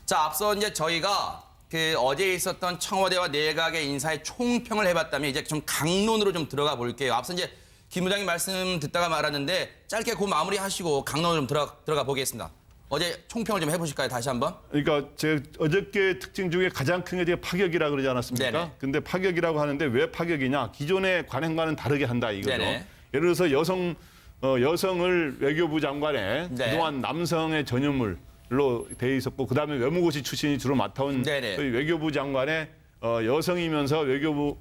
자, 앞서 이제 저희가 어제 있었던 청와대와 내각의 인사의 총평을 해봤다면 이제 좀 강론으로 좀 들어가 볼게요. 앞서 이제 김 부장님 말씀 듣다가 말았는데 짧게 그 마무리하시고 강론으로 좀 들어가 보겠습니다. 어제 총평을 좀 해보실까요? 다시 한번. 그러니까 제 어저께 특징 중에 가장 큰 게 파격이라 그러지 않았습니까? 네네. 근데 파격이라고 하는데 왜 파격이냐? 기존의 관행과는 다르게 한다 이거죠. 네네. 예를 들어서 여성을 외교부 장관에 네. 그동안 남성의 전유물로 돼 있었고 그다음에 외무고시 출신이 주로 맡아온 네네. 소위 외교부 장관에 여성이면서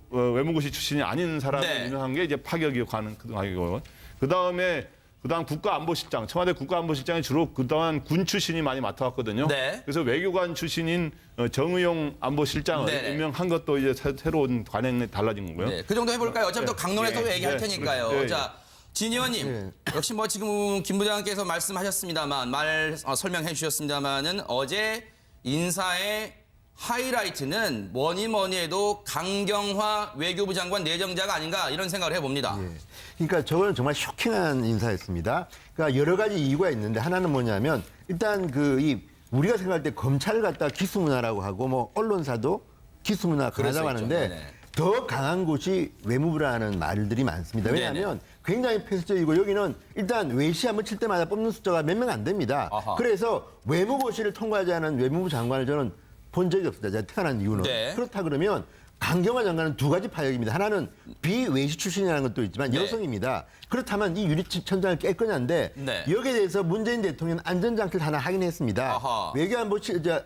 외무고시 출신이 아닌 사람을 네. 임명한 게 이제 파격이고 그다음 국가안보실장, 청와대 국가안보실장이 주로 그동안 군 출신이 많이 맡아왔거든요. 네. 그래서 외교관 출신인 정의용 안보실장을 네네. 임명한 것도 이제 새로운 관행이 달라진 거고요. 네, 그 정도 해볼까요? 어차피 또 강론에서 예, 얘기할 예, 테니까요. 예, 예. 자, 진 의원님, 역시 뭐 지금 김 부장께서 말씀하셨습니다만, 설명해 주셨습니다만은 어제 인사의 하이라이트는 뭐니 해도 강경화 외교부 장관 내정자가 아닌가 이런 생각을 해봅니다. 예. 그러니까 저거는 정말 쇼킹한 인사였습니다. 그러니까 여러 가지 이유가 있는데 하나는 뭐냐면 일단 우리가 생각할 때 검찰을 갖다 기수문화라고 하고 뭐 언론사도 기수문화 강하다고 하는데 네네. 더 강한 곳이 외무부라는 말들이 많습니다. 왜냐하면 굉장히 폐쇄적이고 여기는 일단 외시 한번 칠 때마다 뽑는 숫자가 몇 명 안 됩니다. 아하. 그래서 외무고시를 통과하지 않은 외무부 장관을 저는 본 적이 없습니다. 제가 태어난 이유는. 네. 그렇다 그러면 강경화 장관은 두 가지 파역입니다. 하나는 비외시 출신이라는 것도 있지만 네. 여성입니다. 그렇다면 이 유리천장을 깰 거냐인데 네. 여기에 대해서 문재인 대통령은 안전장치를 하나 하긴 했습니다. 아하.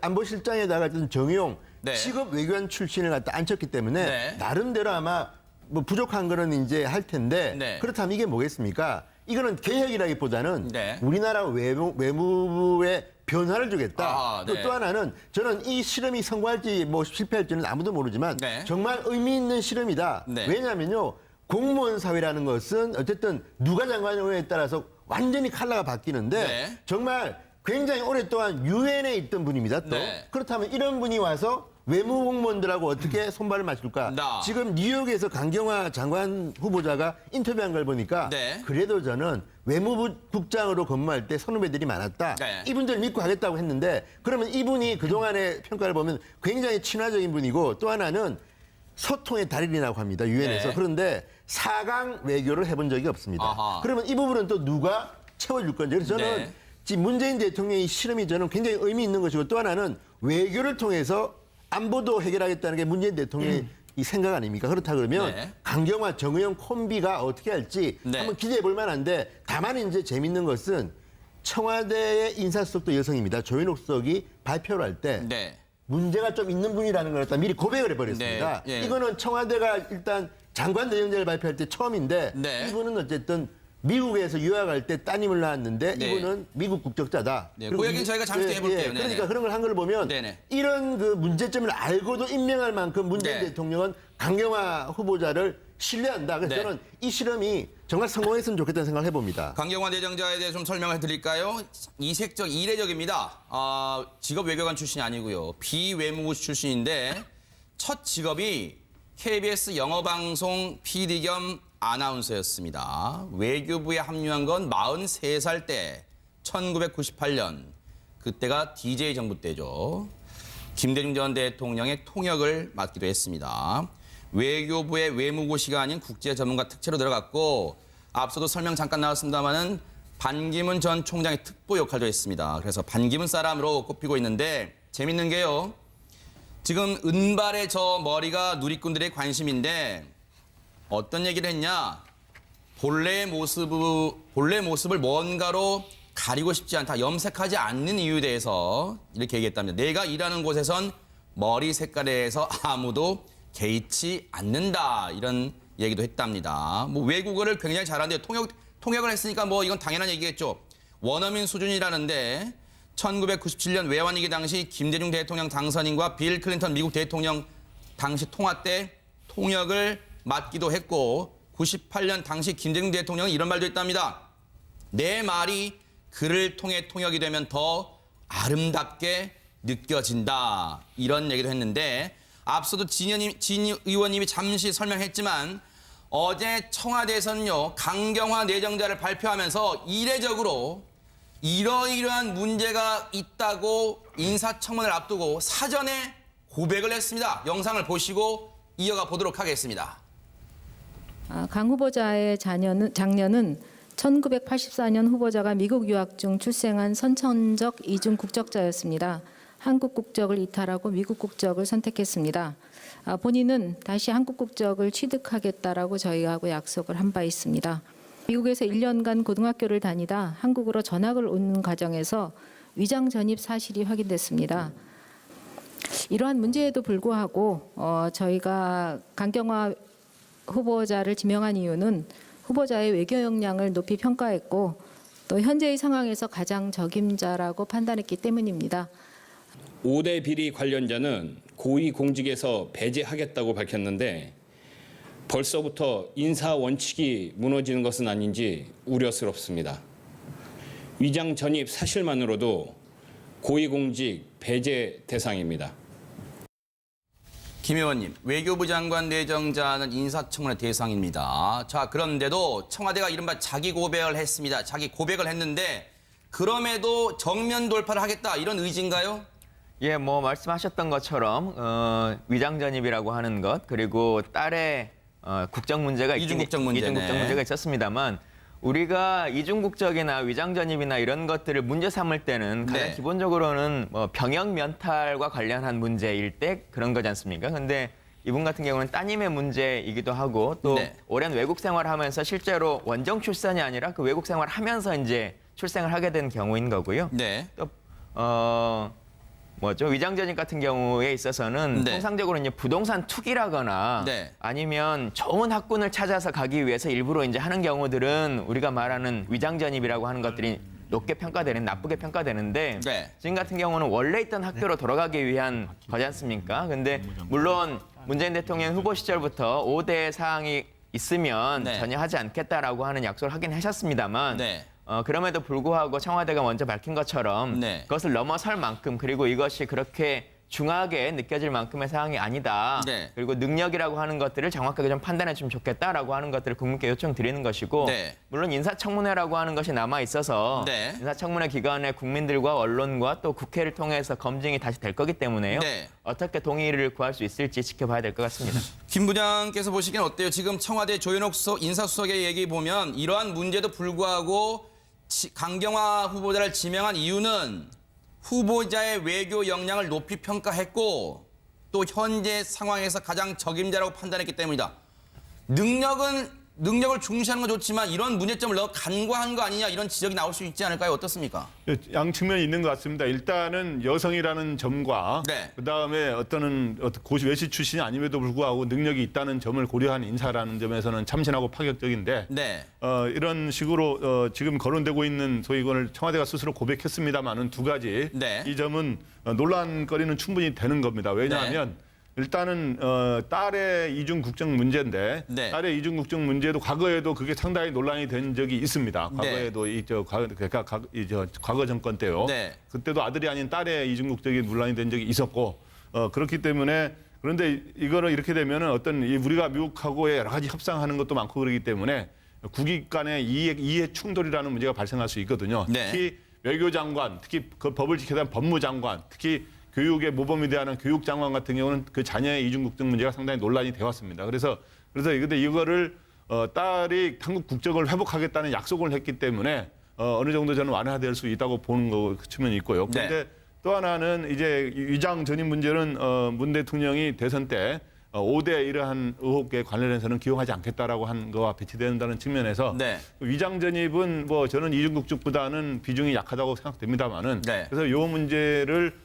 안보실장에다가 있던 정의용 네. 직업 외교관 출신을 갖다 앉혔기 때문에 네. 나름대로 아마 뭐 부족한 거는 이제 할 텐데 네. 그렇다면 이게 뭐겠습니까? 이거는 개혁이라기보다는 네. 우리나라 외무부의 변화를 주겠다. 아, 네. 또 하나는 저는 이 실험이 성공할지 뭐 실패할지는 아무도 모르지만 네. 정말 의미 있는 실험이다. 네. 왜냐하면요. 공무원 사회라는 것은 어쨌든 누가 장관이 오냐에 따라서 완전히 컬러가 바뀌는데 네. 정말 굉장히 오랫동안 유엔에 있던 분입니다. 또 네. 그렇다면 이런 분이 와서 외무 공무원들하고 어떻게 손발을 맞출까? 나. 지금 뉴욕에서 강경화 장관 후보자가 인터뷰한 걸 보니까 네. 그래도 저는 외무부 국장으로 근무할 때 선후배들이 많았다. 네. 이분들 믿고 하겠다고 했는데 그러면 이분이 그동안의 평가를 보면 굉장히 친화적인 분이고 또 하나는 소통의 달인이라고 합니다. 유엔에서. 네. 그런데 4강 외교를 해본 적이 없습니다. 아하. 그러면 이 부분은 또 누가 채워줄 건지. 그래서 저는 네. 지금 문재인 대통령의 실험이 저는 굉장히 의미 있는 것이고 또 하나는 외교를 통해서 안보도 해결하겠다는 게 문재인 대통령의 이 생각 아닙니까? 그렇다 그러면 네. 강경화, 정의용 콤비가 어떻게 할지 네. 한번 기대해 볼 만한데 다만 이제 재밌는 것은 청와대의 인사수석도 여성입니다. 조현옥 수석이 발표를 할 때 네. 문제가 좀 있는 분이라는 걸 미리 고백을 해버렸습니다. 네. 예. 이거는 청와대가 일단 장관 내정자를 발표할 때 처음인데 네. 이분은 어쨌든 미국에서 유학할 때 따님을 낳았는데 네. 이분은 미국 국적자다. 네, 그리고 그 얘기는 저희가 잠시 뒤에 해볼게요. 네네. 그러니까 그런 걸 한 걸 보면 네네. 이런 그 문제점을 알고도 임명할 만큼 문재인 네. 대통령은 강경화 후보자를 신뢰한다. 그래서 네. 저는 이 실험이 정말 성공했으면 좋겠다는 생각을 해봅니다. 강경화 내정자에 대해 좀 설명을 드릴까요? 이례적입니다. 직업 외교관 출신이 아니고요. 비외무부 출신인데 첫 직업이 KBS 영어방송 PD 겸 아나운서였습니다. 외교부에 합류한 건 43살 때 1998년 그때가 DJ 정부 때죠. 김대중 전 대통령의 통역을 맡기도 했습니다. 외교부의 외무고시가 아닌 국제 전문가 특채로 들어갔고 앞서도 설명 잠깐 나왔습니다마는 반기문 전 총장의 특보 역할도 했습니다. 그래서 반기문 사람으로 꼽히고 있는데 재밌는 게요. 지금 은발의 저 머리가 누리꾼들의 관심인데 어떤 얘기를 했냐? 본래의 모습을 뭔가로 가리고 싶지 않다. 염색하지 않는 이유에 대해서 이렇게 얘기했답니다. 내가 일하는 곳에선 머리 색깔에 대해서 아무도 개의치 않는다. 이런 얘기도 했답니다. 뭐 외국어를 굉장히 잘하는데 통역을 했으니까 뭐 이건 당연한 얘기겠죠. 원어민 수준이라는데 1997년 외환위기 당시 김대중 대통령 당선인과 빌 클린턴 미국 대통령 당시 통화 때 통역을 맡기도 했고 98년 당시 김대중 대통령은 이런 말도 했답니다. 내 말이 글을 통해 통역이 되면 더 아름답게 느껴진다. 이런 얘기도 했는데 앞서도 진 의원님이 잠시 설명했지만 어제 청와대에서는요. 강경화 내정자를 발표하면서 이례적으로 이러이러한 문제가 있다고 인사청문회를 앞두고 사전에 고백을 했습니다. 영상을 보시고 이어가 보도록 하겠습니다. 강 후보자의 장녀는 1984년 후보자가 미국 유학 중 출생한 선천적 이중 국적자였습니다. 한국 국적을 이탈하고 미국 국적을 선택했습니다. 본인은 다시 한국 국적을 취득하겠다라고 저희하고 약속을 한 바 있습니다. 미국에서 1년간 고등학교를 다니다 한국으로 전학을 오는 과정에서 위장 전입 사실이 확인됐습니다. 이러한 문제에도 불구하고 저희가 강경화 후보자를 지명한 이유는 후보자의 외교 역량을 높이 평가했고 또 현재의 상황에서 가장 적임자라고 판단했기 때문입니다. 5대 비리 관련자는 고위공직에서 배제하겠다고 밝혔는데 벌써부터 인사 원칙이 무너지는 것은 아닌지 우려스럽습니다. 위장 전입 사실만으로도 고위공직 배제 대상입니다. 김 의원님, 외교부 장관 내정자는 인사청문회 대상입니다. 자, 그런데도 청와대가 이른바 자기 고백을 했습니다. 자기 고백을 했는데 그럼에도 정면 돌파를 하겠다 이런 의지인가요? 예, 뭐 말씀하셨던 것처럼 위장 전입이라고 하는 것 그리고 딸의 국적 문제가 이중국적 문제네. 이중국적 문제가 있었습니다만 우리가 이중국적이나 위장 전입이나 이런 것들을 문제 삼을 때는 가장 네. 기본적으로는 뭐 병역 면탈과 관련한 문제일 때 그런 거지 않습니까? 근데 이분 같은 경우는 따님의 문제이기도 하고 또 네. 오랜 외국 생활하면서 실제로 원정 출산이 아니라 그 외국 생활하면서 이제 출생을 하게 된 경우인 거고요. 네. 또 위장 전입 같은 경우에 있어서는 네. 통상적으로 이제 부동산 투기라거나 네. 아니면 좋은 학군을 찾아서 가기 위해서 일부러 이제 하는 경우들은 우리가 말하는 위장 전입이라고 하는 것들이 높게 평가되는 나쁘게 평가되는데 네. 지금 같은 경우는 원래 있던 학교로 돌아가기 위한 거지 않습니까? 근데 물론 문재인 대통령 후보 시절부터 5대 사항이 있으면 네. 전혀 하지 않겠다라고 하는 약속을 하긴 하셨습니다만 네. 그럼에도 불구하고 청와대가 먼저 밝힌 것처럼 네. 그것을 넘어설 만큼 그리고 이것이 그렇게 중하게 느껴질 만큼의 사항이 아니다. 네. 그리고 능력이라고 하는 것들을 정확하게 좀 판단해 주면 좋겠다라고 하는 것들을 국민께 요청드리는 것이고 네. 물론 인사청문회라고 하는 것이 남아 있어서 네. 인사청문회 기간에 국민들과 언론과 또 국회를 통해서 검증이 다시 될 거기 때문에요. 네. 어떻게 동의를 구할 수 있을지 지켜봐야 될 것 같습니다. 김 부장께서 보시기엔 어때요? 지금 청와대 조현옥 인사수석의 얘기 보면 이러한 문제도 불구하고 강경화 후보자를 지명한 이유는 후보자의 외교 역량을 높이 평가했고 또 현재 상황에서 가장 적임자라고 판단했기 때문이다. 능력을 중시하는 건 좋지만 이런 문제점을 너무 간과한 거 아니냐 이런 지적이 나올 수 있지 않을까요? 어떻습니까? 양 측면이 있는 것 같습니다. 일단은 여성이라는 점과 네. 그다음에 어떤 고시 외시 출신이 아님에도 불구하고 능력이 있다는 점을 고려한 인사라는 점에서는 참신하고 파격적인데 네. 이런 식으로 지금 거론되고 있는 소위 이걸 청와대가 스스로 고백했습니다만은 두 가지 네. 이 점은 논란거리는 충분히 되는 겁니다. 왜냐하면 일단은 딸의 이중 국적 문제인데 네. 딸의 이중 국적 문제도 과거에도 그게 상당히 논란이 된 적이 있습니다. 과거에도 과거 정권 때요. 네. 그때도 아들이 아닌 딸의 이중 국적이 논란이 된 적이 있었고 그렇기 때문에 그런데 이거는 이렇게 되면은 어떤 우리가 미국하고의 여러 가지 협상하는 것도 많고 그러기 때문에 국익 간의 이해 충돌이라는 문제가 발생할 수 있거든요. 네. 특히 외교장관, 특히 그 법을 지켜야 하는 법무장관, 특히 교육의 모범이 대하는 교육장관 같은 경우는 그 자녀의 이중국적 문제가 상당히 논란이 되어 왔습니다. 그래서 근데 이거를 딸이 한국 국적을 회복하겠다는 약속을 했기 때문에 어느 정도 저는 완화될 수 있다고 보는 거 측면이 있고요. 그런데 또 하나는 이제 위장 전입 문제는 문 대통령이 대선 때 5대 이러한 의혹에 관련해서는 기용하지 않겠다라고 한 거와 배치된다는 측면에서 네. 위장 전입은 뭐 저는 이중국적보다는 비중이 약하다고 생각됩니다만은 네. 그래서 이 문제를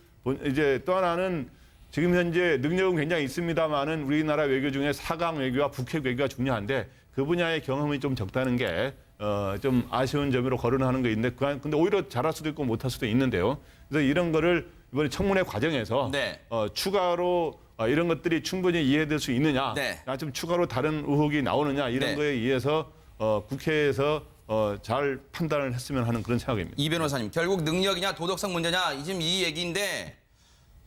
이제 또 하나는 지금 현재 능력은 굉장히 있습니다만은 우리나라 외교 중에 사강 외교와 북핵 외교가 중요한데 그 분야의 경험이 좀 적다는 게 좀 아쉬운 점으로 거론하는 게 있는데 근데 오히려 잘할 수도 있고 못할 수도 있는데요. 그래서 이런 거를 이번에 청문회 과정에서 네. 추가로 이런 것들이 충분히 이해될 수 있느냐, 네. 좀 추가로 다른 의혹이 나오느냐 이런 네. 거에 의해서 국회에서 잘 판단을 했으면 하는 그런 생각입니다. 이 변호사님, 결국 능력이냐 도덕성 문제냐 지금 이 얘기인데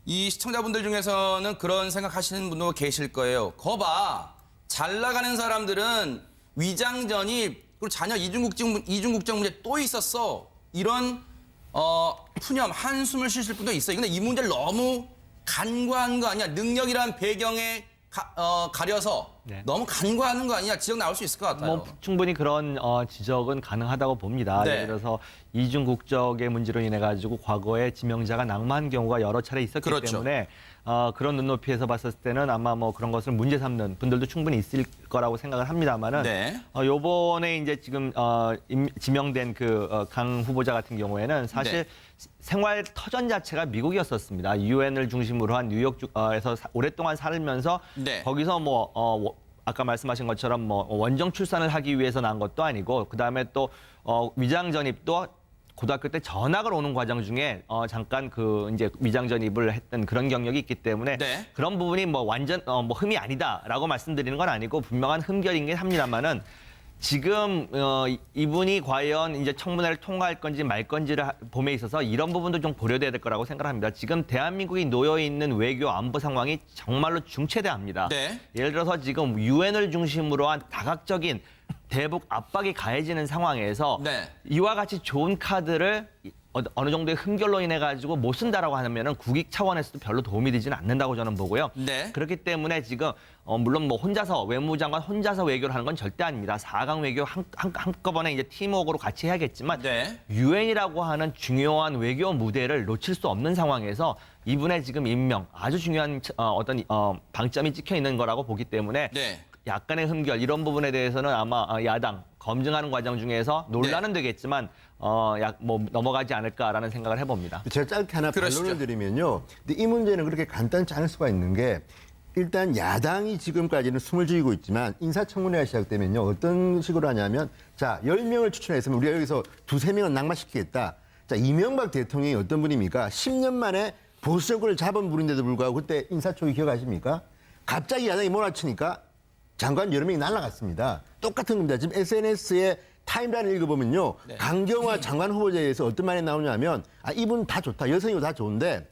이 시청자분들 중에서는 그런 생각하시는 분도 계실 거예요. 거봐, 잘 나가는 사람들은 위장 전입 그리고 자녀 이중국적 문제 또 있었어. 이런 푸념 한숨을 쉬실 분도 있어요. 근데 이 문제를 너무 간과한 거 아니야? 능력이란 배경에 가려서 네. 너무 간과하는 거 아니야? 지적 나올 수 있을 것 같아요. 뭐 충분히 그런 지적은 가능하다고 봅니다. 네. 예를 들어서 이중 국적의 문제로 인해 가지고 과거에 지명자가 낙마한 경우가 여러 차례 있었기 그렇죠. 때문에 그런 눈높이에서 봤을 때는 아마 뭐 그런 것을 문제 삼는 분들도 충분히 있을 거라고 생각을 합니다만은 네. 요번에 이제 지금 지명된 그 강 후보자 같은 경우에는 사실 네. 생활 터전 자체가 미국이었었습니다. 유엔을 중심으로 한 뉴욕에서 오랫동안 살면서 네. 거기서 아까 말씀하신 것처럼 원정 출산을 하기 위해서 난 것도 아니고 그다음에 또 위장 전입도 고등학교 때 전학을 오는 과정 중에 잠깐 그 이제 위장 전입을 했던 그런 경력이 있기 때문에 네. 그런 부분이 완전 흠이 아니다라고 말씀드리는 건 아니고 분명한 흠결이긴 합니다만은 지금 이분이 과연 이제 청문회를 통과할 건지 말 건지를 봄에 있어서 이런 부분도 좀 고려돼야 될 거라고 생각합니다. 지금 대한민국이 놓여 있는 외교 안보 상황이 정말로 중체대합니다. 네. 예를 들어서 지금 유엔을 중심으로 한 다각적인 대북 압박이 가해지는 상황에서 네. 이와 같이 좋은 카드를 어느 정도의 흠결로 인해 가지고 못 쓴다라고 하면은 국익 차원에서도 별로 도움이 되지는 않는다고 저는 보고요. 네. 그렇기 때문에 지금 물론 혼자서 외무장관 혼자서 외교를 하는 건 절대 아닙니다. 4강 외교 한꺼번에 이제 팀워크로 같이 해야겠지만 네. 유엔이라고 하는 중요한 외교 무대를 놓칠 수 없는 상황에서 이분의 지금 임명 아주 중요한 어떤 방점이 찍혀 있는 거라고 보기 때문에 네. 약간의 흠결 이런 부분에 대해서는 아마 야당 검증하는 과정 중에서 논란은 되겠지만 넘어가지 않을까라는 생각을 해봅니다. 제가 짧게 하나 그러시죠. 반론을 드리면요. 근데 이 문제는 그렇게 간단치 않을 수가 있는 게 일단 야당이 지금까지는 숨을 죽이고 있지만 인사청문회가 시작되면요. 어떤 식으로 하냐면 자 10명을 추천했으면 우리가 여기서 2-3명은 낙마시키겠다. 자 이명박 대통령이 어떤 분입니까? 10년 만에 보수 정권을 잡은 분인데도 불구하고 그때 인사청이 기억하십니까? 갑자기 야당이 몰아치니까 장관 여러 명이 날아갔습니다. 똑같은 겁니다. 지금 SNS에 타임라인을 읽어보면요. 네. 강경화 장관 후보자에 대해서 어떤 말이 나오냐면 이분 다 좋다. 여성이고 다 좋은데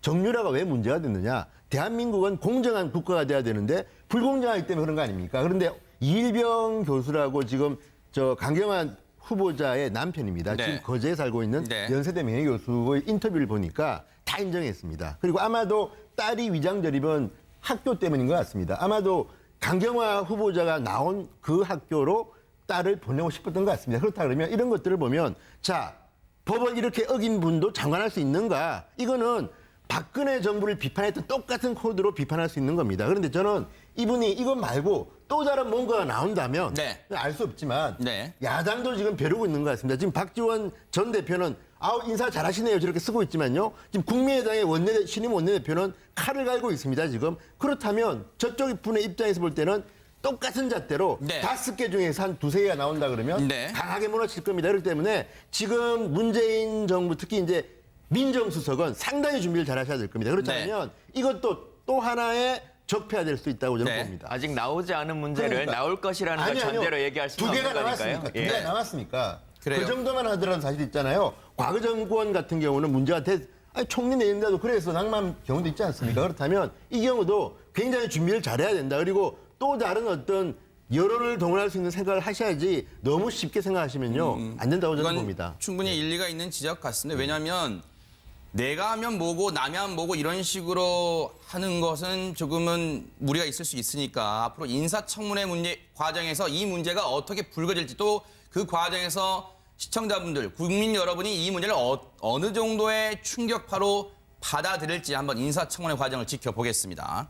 정유라가 왜 문제가 됐느냐. 대한민국은 공정한 국가가 돼야 되는데 불공정하기 때문에 그런 거 아닙니까? 그런데 이일병 교수라고 지금 저 강경화 후보자의 남편입니다. 네. 지금 거제에 살고 있는 네. 연세대 명예교수의 인터뷰를 보니까 다 인정했습니다. 그리고 아마도 딸이 위장 전입은 학교 때문인 것 같습니다. 아마도 강경화 후보자가 나온 그 학교로 딸을 보내고 싶었던 것 같습니다. 그렇다 그러면 이런 것들을 보면 자 법을 이렇게 어긴 분도 장관할 수 있는가? 이거는 박근혜 정부를 비판했던 똑같은 코드로 비판할 수 있는 겁니다. 그런데 저는 이분이 이것 말고 또 다른 뭔가가 나온다면 네. 알 수 없지만 네. 야당도 지금 벼르고 있는 것 같습니다. 지금 박지원 전 대표는 인사 잘하시네요. 저렇게 쓰고 있지만요. 지금 국민의당의 신임 원내대표는 칼을 갈고 있습니다. 지금. 그렇다면 저쪽 분의 입장에서 볼 때는 똑같은 잣대로 네. 5개 중에서 한 2-3개가 나온다 그러면 네. 강하게 몰아칠 겁니다. 그렇기 때문에 지금 문재인 정부 특히 이제 민정수석은 상당히 준비를 잘 하셔야 될 겁니다. 그렇지 네. 않으면 이것도 또 하나의 적폐가 될 수 있다고 저는 네. 봅니다. 아직 나오지 않은 문제를 그러니까. 나올 것이라는 걸 전제로 얘기할 수는 2개가 없는 거니까요. 나왔으니까. 2개가 나왔으니까. 그래요. 그 정도만 하더라도 사실 있잖아요. 과거 정권 같은 경우는 문제가 총리 내린다도 그래서 낙마한 경우도 있지 않습니까? 그렇다면 이 경우도 굉장히 준비를 잘해야 된다. 그리고 또 다른 어떤 여론을 동원할 수 있는 생각을 하셔야지 너무 쉽게 생각하시면요. 안 된다고 저는 이건 봅니다. 충분히 일리가 있는 지적 같습니다. 왜냐하면 내가 하면 뭐고 남이 하면 뭐고 이런 식으로 하는 것은 조금은 무리가 있을 수 있으니까 앞으로 인사청문회 문제 과정에서 이 문제가 어떻게 불거질지 또 그 과정에서 시청자분들, 국민 여러분이 이 문제를 어느 정도의 충격파로 받아들일지 한번 인사청문회 과정을 지켜보겠습니다.